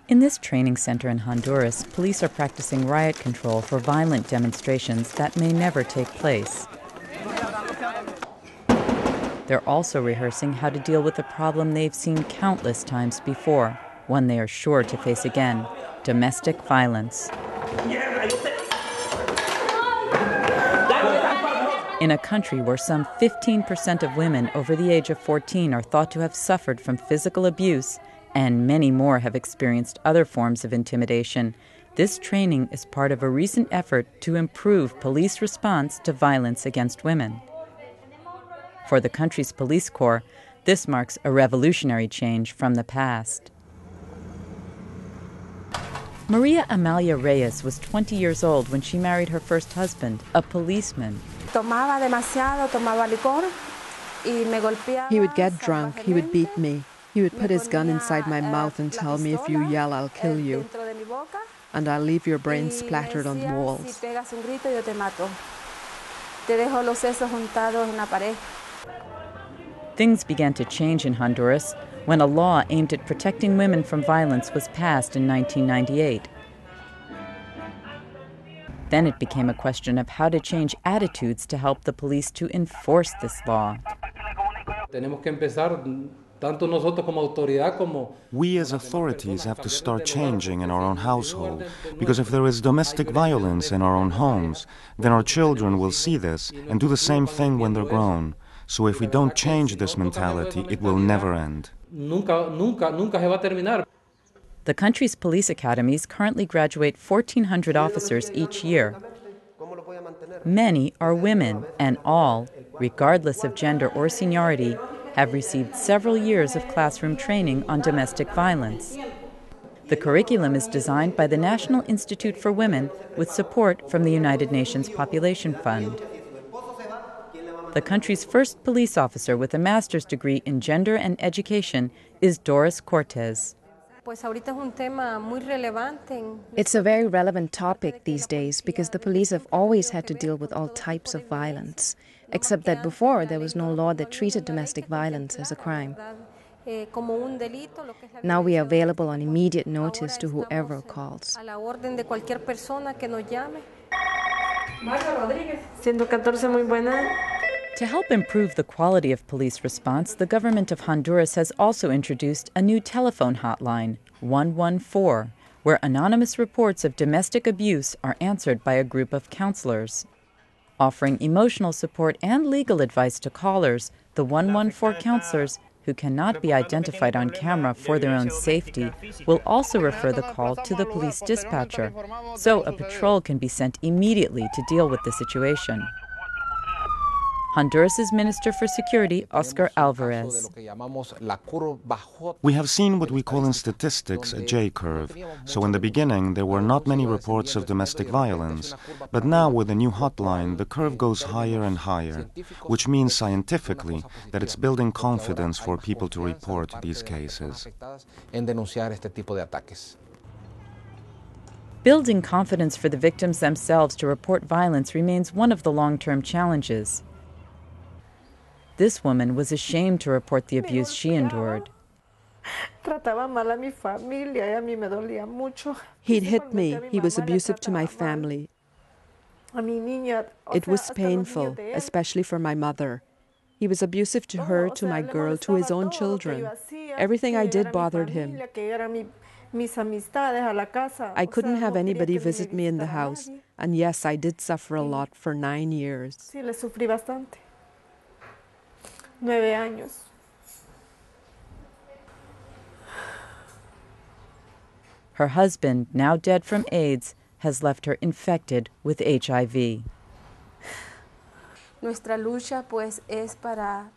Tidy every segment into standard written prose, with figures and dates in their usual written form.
In this training center in Honduras, police are practicing riot control for violent demonstrations that may never take place. They're also rehearsing how to deal with a problem they've seen countless times before, one they are sure to face again: domestic violence. In a country where some 15% of women over the age of 14 are thought to have suffered from physical abuse, and many more have experienced other forms of intimidation, this training is part of a recent effort to improve police response to violence against women. For the country's police corps, this marks a revolutionary change from the past. Maria Amalia Reyes was 20 years old when she married her first husband, a policeman. He would get drunk, he would beat me. He would put his gun inside my mouth and tell me, if you yell, I'll kill you. And I'll leave your brains splattered on walls. Things began to change in Honduras when a law aimed at protecting women from violence was passed in 1998. Then it became a question of how to change attitudes to help the police to enforce this law. We as authorities have to start changing in our own household, because if there is domestic violence in our own homes, then our children will see this and do the same thing when they're grown. So if we don't change this mentality, it will never end. The country's police academies currently graduate 1,400 officers each year. Many are women, and all, regardless of gender or seniority, have received several years of classroom training on domestic violence. The curriculum is designed by the National Institute for Women with support from the United Nations Population Fund. The country's first police officer with a master's degree in gender and education is Doris Cortez. It's a very relevant topic these days because the police have always had to deal with all types of violence, except that before there was no law that treated domestic violence as a crime. Now we are available on immediate notice to whoever calls. To help improve the quality of police response, the government of Honduras has also introduced a new telephone hotline, 114, where anonymous reports of domestic abuse are answered by a group of counselors. Offering emotional support and legal advice to callers, the 114 counselors, who cannot be identified on camera for their own safety, will also refer the call to the police dispatcher, so a patrol can be sent immediately to deal with the situation. Honduras' Minister for Security, Oscar Alvarez. We have seen what we call in statistics a J-curve. So in the beginning, there were not many reports of domestic violence. But now with the new hotline, the curve goes higher and higher, which means scientifically that it's building confidence for people to report these cases. Building confidence for the victims themselves to report violence remains one of the long-term challenges. This woman was ashamed to report the abuse she endured. He'd hit me. He was abusive to my family. It was painful, especially for my mother. He was abusive to her, to my girl, to his own children. Everything I did bothered him. I couldn't have anybody visit me in the house. And yes, I did suffer a lot for 9 years. 9 años. Her husband, now dead from AIDS, has left her infected with HIV.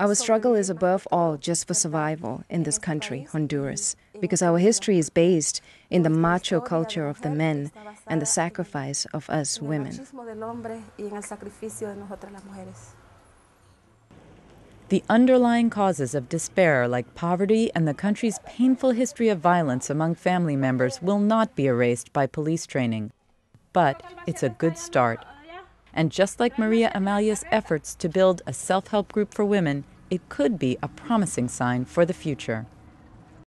Our struggle is above all just for survival in this country, Honduras, because our history is based in the macho culture of the men and the sacrifice of us women. The underlying causes of despair, like poverty and the country's painful history of violence among family members, will not be erased by police training. But it's a good start. And just like Maria Amalia's efforts to build a self-help group for women, it could be a promising sign for the future.